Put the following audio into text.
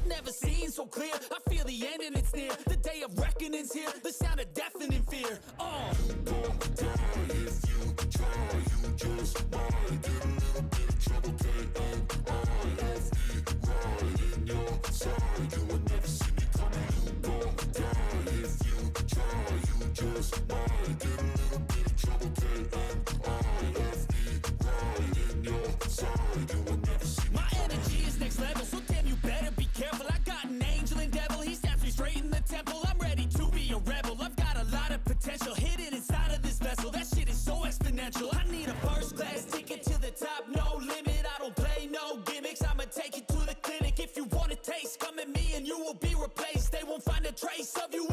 I've never seen so clear. I feel the end and it's near. The day of reckoning's here. The sound of deafening fear. You gon' die if you try. You just might get a little bit of trouble. K-N-I-F-E, right in your side. You will never see me coming. You gon' die if you try. You just might get a little bit of trouble. K-N-I-F-E, right in your side. You will never see me My coming. energy is next level, so damn you better be careful. I got an angel and devil, he snaps me straight in the temple. I'm ready to be a rebel, I've got a lot of potential hidden inside of this vessel. That shit is so exponential. I need a first class ticket to the top, no limit. I don't play no gimmicks, I'ma take you to the clinic. If you want a taste, come at me and you will be replaced. They won't find a trace of you